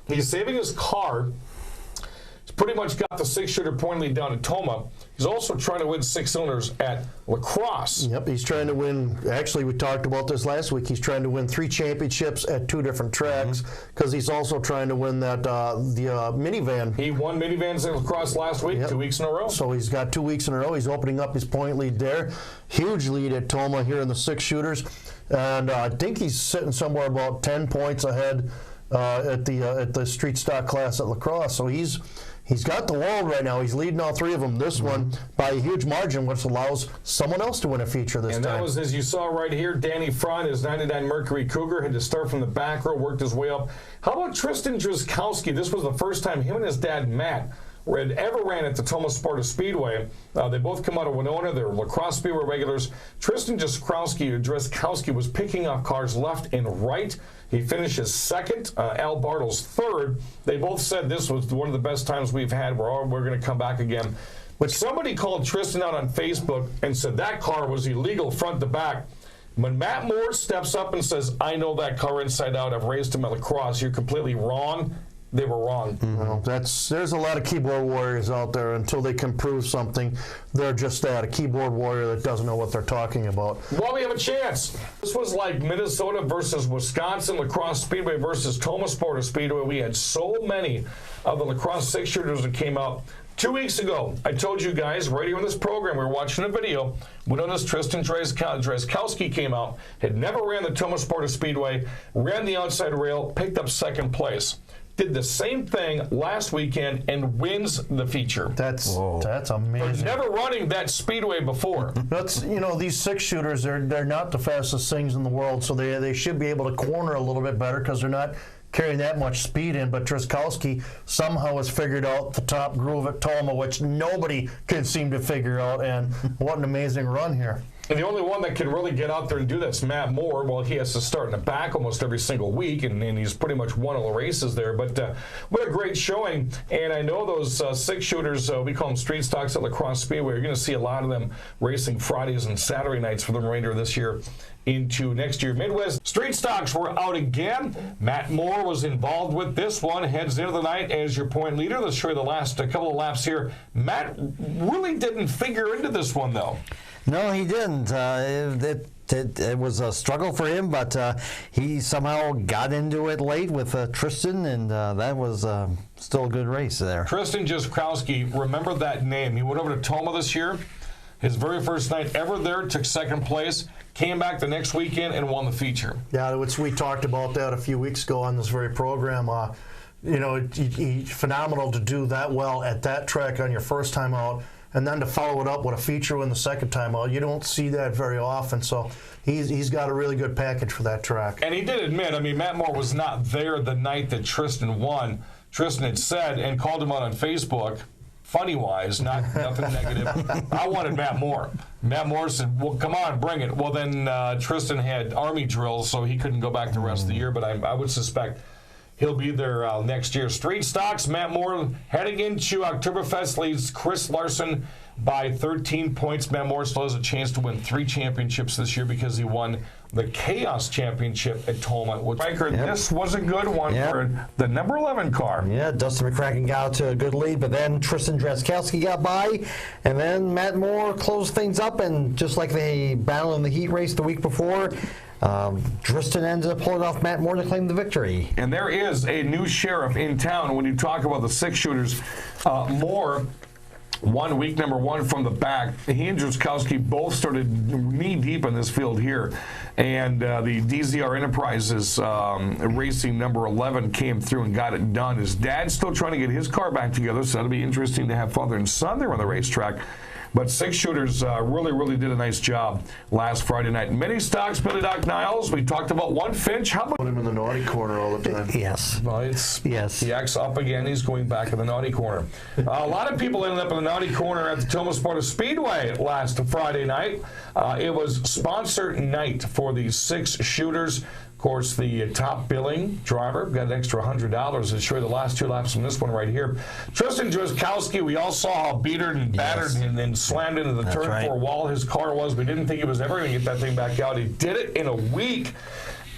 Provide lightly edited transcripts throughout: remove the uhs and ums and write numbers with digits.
He's saving his car. He's pretty much got the 6-shooter point lead down to Tomah. He's also trying to win 6 cylinders at La Crosse. Yep, he's trying to win. Actually, we talked about this last week. He's trying to win 3 championships at 2 different tracks because he's also trying to win that the minivan. He won minivans at La Crosse last week, 2 weeks in a row. So he's got 2 weeks in a row. He's opening up his point lead there. Huge lead at Tomah here in the 6-shooters. And I think he's sitting somewhere about 10 points ahead at the street stock class at La Crosse. So he's got the world right now. He's leading all 3 of them. This one by a huge margin, which allows someone else to win a feature this time. And that was, as you saw right here, Danny Front, his 99 Mercury Cougar, had to start from the back row, worked his way up. How about Tristan Drzeskowski? This was the first time him and his dad, Matt, had ever ran at the Tomah-Sparta Speedway. They both come out of Winona. They're La Crosse Speedway regulars. Tristan Drzeskowski was picking up cars left and right. He finishes second. Al Bartle's third. They both said this was one of the best times we've had. We're going to come back again. But somebody called Tristan out on Facebook and said that car was illegal front to back. When Matt Moore steps up and says, I know that car inside out, I've raced him at La Crosse, you're completely wrong. They were wrong. Well, there's a lot of keyboard warriors out there. Until they can prove something, they're just that, a keyboard warrior that doesn't know what they're talking about. Well, we have a chance. This was like Minnesota versus Wisconsin, La Crosse Speedway versus Tomah-Sparta Speedway. We had so many of the La Crosse 6-shooters that came out. 2 weeks ago, I told you guys right here in this program, we were watching a video. We noticed Tristan Drzeskowski came out, had never ran the Tomah-Sparta Speedway, ran the outside rail, picked up second place. Did the same thing last weekend and wins the feature. That's amazing. They're never running that speedway before. That's, these 6-shooters, they're not the fastest things in the world, so they should be able to corner a little bit better because they're not carrying that much speed in. But Drzeskowski somehow has figured out the top groove at Tomah, which nobody can seem to figure out, and what an amazing run here. And the only one that can really get out there and do that's Matt Moore. Well, he has to start in the back almost every single week, and he's pretty much won all the races there. But what a great showing. And I know those 6-shooters, we call them street stocks at La Crosse Speedway. You're going to see a lot of them racing Fridays and Saturday nights for the remainder of this year into next year. Midwest street stocks were out again. Matt Moore was involved with this one. Heads into the night as your point leader. Let's show you the last couple of laps here. Matt really didn't figure into this one, though. No, he didn't. It was a struggle for him, but he somehow got into it late with Tristan, and that was still a good race there. Tristan Drzeskowski, remember that name. He went over to Tomah this year. His very first night ever there, took second place, came back the next weekend and won the feature. Yeah, we talked about that a few weeks ago on this very program. Phenomenal to do that well at that track on your first time out, and then to follow it up with a feature in the second time out. You don't see that very often, so he's got a really good package for that track. And he did admit, Matt Moore was not there the night that Tristan won. Tristan had said and called him out on Facebook, funny-wise, nothing negative. I wanted Matt Moore. Matt Moore said, well, come on, bring it. Well, then Tristan had Army drills, so he couldn't go back the rest of the year, but I would suspect he'll be there next year. Street stocks, Matt Moore heading into Oktoberfest leads Chris Larson by 13 points. Matt Moore still has a chance to win 3 championships this year because he won the Chaos Championship at Tomah. This was a good one for the number 11 car. Yeah, Dustin McCracken got out to a good lead, but then Tristan Drzeskowski got by, and then Matt Moore closed things up, and just like they battled in the heat race the week before, Tristan ended up pulling off Matt Moore to claim the victory. And there is a new sheriff in town. When you talk about the 6-shooters, Moore won week number 1 from the back. He and Drzeskowski both started knee-deep in this field here. And the DZR Enterprises racing number 11 came through and got it done. His dad's still trying to get his car back together, so that'll be interesting to have father and son there on the racetrack. But 6-shooters really did a nice job last Friday night. Many stocks, Billy Doc Niles. We talked about one Finch. How about put him in the naughty corner all the time? Yes. Well, yes. He acts up again. He's going back in the naughty corner. A lot of people ended up in the naughty corner at the Tomah-Sparta Speedway last Friday night. It was sponsor night for the 6-shooters. Of course, the top billing driver got an extra $100 to show you the last 2 laps from this one right here. Tristan Drzeskowski, we all saw how beatered and battered and then slammed into the turn 4 wall his car was. We didn't think he was ever going to get that thing back out. He did it in a week.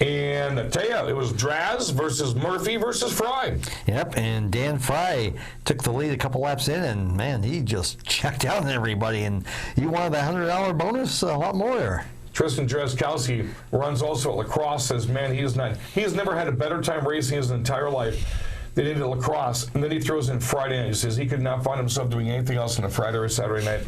And I tell you, it was Draz versus Murphy versus Fry. Yep, and Dan Fry took the lead a couple laps in, and man, he just checked out on everybody, and you wanted that $100 bonus a lot more there. Tristan Drazkowski runs also at lacrosse, says, man, he's never had a better time racing his entire life than he did at lacrosse. And then he throws in Friday night. He says he could not find himself doing anything else on a Friday or Saturday night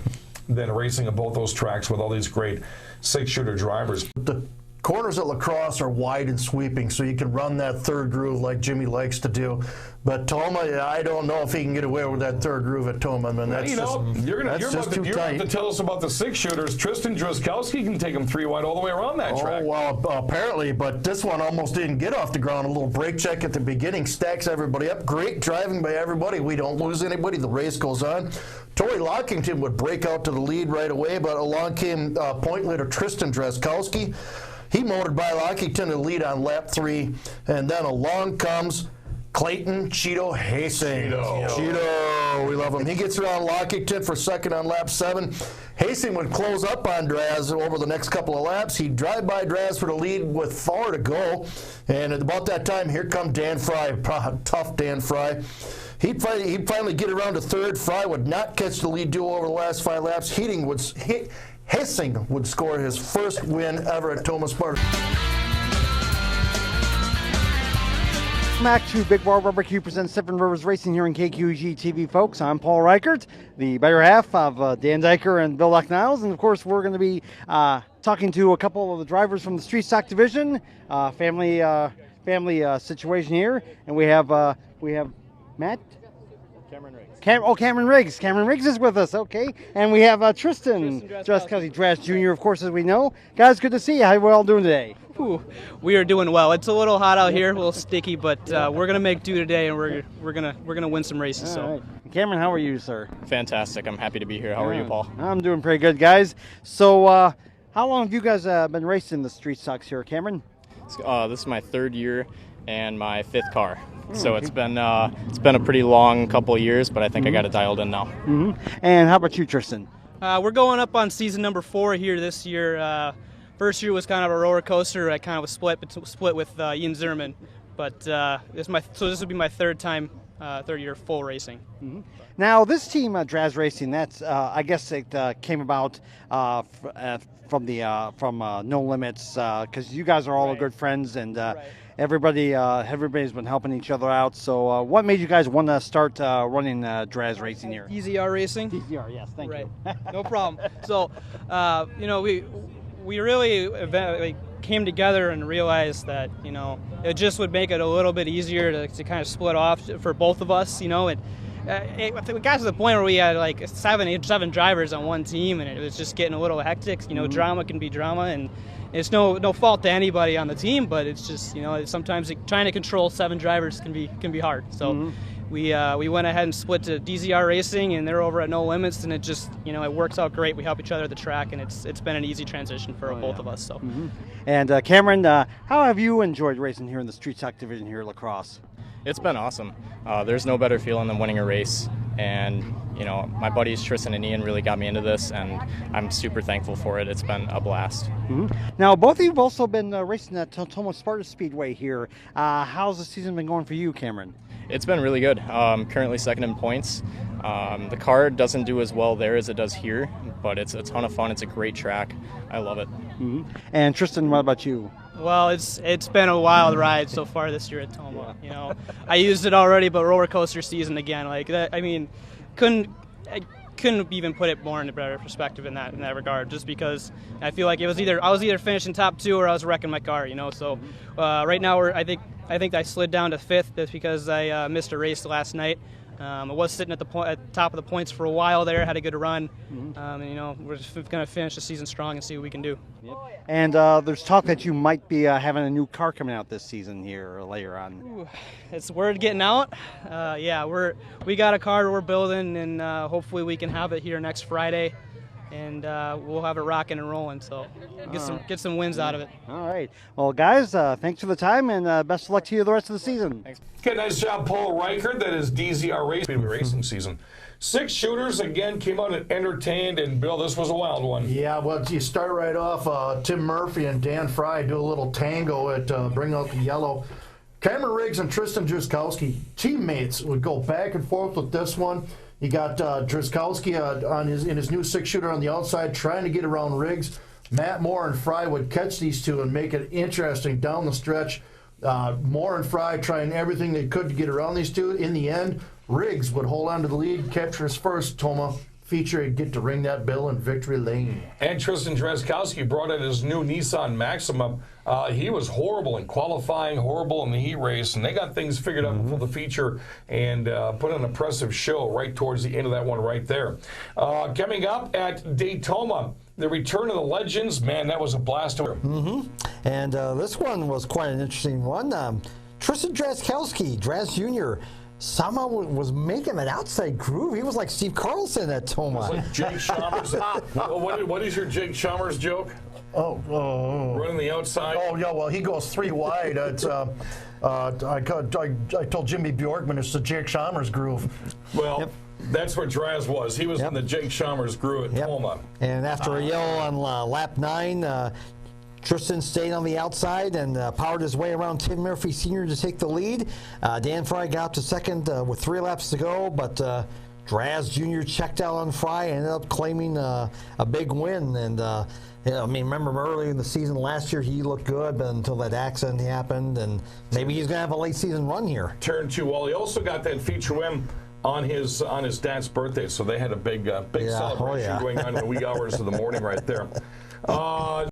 than racing at both those tracks with all these great six-shooter drivers. The corners at lacrosse are wide and sweeping, so you can run that third groove like Jimmy likes to do. But Tomah, I don't know if he can get away with that third groove at Tomah. I mean, that's you're about to tell us about the six-shooters. Tristan Drazkowski can take him 3 wide all the way around that track. Oh, well, apparently, but this one almost didn't get off the ground. A little brake check at the beginning stacks everybody up. Great driving by everybody. We don't lose anybody. The race goes on. Tori Lockington would break out to the lead right away, but along came point leader Tristan Drazkowski. He motored by Lockington to the lead on lap 3, and then along comes Clayton Cheeto Hasing. Cheeto, we love him. He gets around Lockington for second on lap 7. Hasing would close up on Draz over the next couple of laps. He'd drive by Draz for the lead with 4 to go, and at about that time, here come Dan Fry, tough Dan Fry. He'd finally get around to third. Fry would not catch the lead duo over the last 5 laps. Hasing would score his first win ever at Tomah-Sparta. Back to Big Bar Barbecue presents Seven Rivers Racing here in KQEG TV, folks. I'm Paul Reichert, the better half of Dan Diker and Bill Luckniles, and of course we're going to be talking to a couple of the drivers from the Street Stock Division, family situation here, and we have Matt. Cameron Riggs. Cameron Riggs. Cameron Riggs is with us, okay. And we have Tristan Draz Jr., of course, as we know. Guys, good to see you. How are we all doing today? Ooh, we are doing well. It's a little hot out here, a little sticky, but we're gonna make do today, and we're gonna win some races. All right. Cameron, how are you, sir? Fantastic. I'm happy to be here. How are you, Paul? I'm doing pretty good, guys. So, how long have you guys been racing the street stocks here, Cameron? This is my 3rd year and my 5th car. So it's been a pretty long couple of years, but I think I got it dialed in now. And how about you, Tristan? We're going up on season number 4 here this year. First year was kind of a roller coaster. I kind of was split with Ian Zimmerman, but this will be my 3rd year full racing. Now, this team, Draz Racing, that's I guess it came about from No Limits because you guys are all good friends and. Everybody's been helping each other out. So, what made you guys want to start running Draz Racing here? DZR Racing. DZR, yes, thank you. No problem. So, we really came together and realized that it just would make it a little bit easier to kind of split off for both of us. It got to the point where we had like seven drivers on one team, and it was just getting a little hectic. Drama can be drama, and it's no fault to anybody on the team, but it's just sometimes trying to control 7 drivers can be hard. So we went ahead and split to DZR Racing, and they're over at No Limits, and it just it works out great. We help each other at the track, and it's been an easy transition for both of us. So. And Cameron, how have you enjoyed racing here in the Street Stock Division here at La Crosse? It's been awesome. There's no better feeling than winning a race, and my buddies Tristan and Ian really got me into this, and I'm super thankful for it. It's been a blast. Now, both of you have also been racing at Tomah-Sparta Speedway here. How's the season been going for you, Cameron? It's been really good. Currently 2nd in points. The car doesn't do as well there as it does here, but it's a ton of fun. It's a great track. I love it. And Tristan, what about you? Well, it's been a wild ride so far this year at Tomah. I used it already, but roller coaster season again. Like that, I mean, I couldn't even put it more into better perspective in that regard. Just because I feel like I was either finishing top 2 or I was wrecking my car. So right now I think I slid down to 5th just because I missed a race last night. I was sitting at the top of the points for a while there, had a good run, and we're just going to finish the season strong and see what we can do. And there's talk that you might be having a new car coming out this season here or later on. Ooh, it's word getting out. Yeah, we got a car we're building, and hopefully we can have it here next Friday. and we'll have it rocking and rolling. So get some wins out of it. All right. Well, guys, thanks for the time, and best of luck to you the rest of the season. Thanks. Okay, nice job, Paul Reichert. That is DZR racing season. 6 shooters again came out and entertained, and Bill, this was a wild one. Yeah, well, you start right off. Tim Murphy and Dan Fry do a little tango at Bring Out the Yellow. Cameron Riggs and Tristan Drzeskowski, teammates, would go back and forth with this one. You got Drzeskowski in his new 6-shooter on the outside trying to get around Riggs. Matt Moore and Fry would catch these two and make it interesting down the stretch. Moore and Fry trying everything they could to get around these two. In the end, Riggs would hold on to the lead, capture his first Tomah feature, and get to ring that bell in victory lane. And Tristan Drzeskowski brought out his new Nissan Maxima. He was horrible in qualifying, horrible in the heat race, and they got things figured out before the feature and put on an impressive show right towards the end of that one right there. Coming up at Daytona, the return of the legends. Man, that was a blast. And this one was quite an interesting one. Tristan Drzeskowski, Draz Jr., somehow was making an outside groove. He was like Steve Carlson at Tomah. Like Jake Chalmers. What is your Jake Chalmers joke? Running the outside. Oh, yeah, well, he goes 3 wide. It's, I told Jimmy Bjorkman it's the Jake Chalmers groove. Well, that's what Draz was. He was in the Jake Chalmers groove at Tomah. And after a yell on lap 9, Tristan stayed on the outside and powered his way around Tim Murphy Sr. to take the lead. Dan Fry got up to second with 3 laps to go, but Draz Jr. checked out on Fry and ended up claiming a big win. And I mean, remember early in the season last year he looked good, but until that accident happened, and maybe he's going to have a late season run here. Turn 2. Well, he also got that feature win on his dad's birthday, so they had a big celebration going on in the wee hours of the morning right there.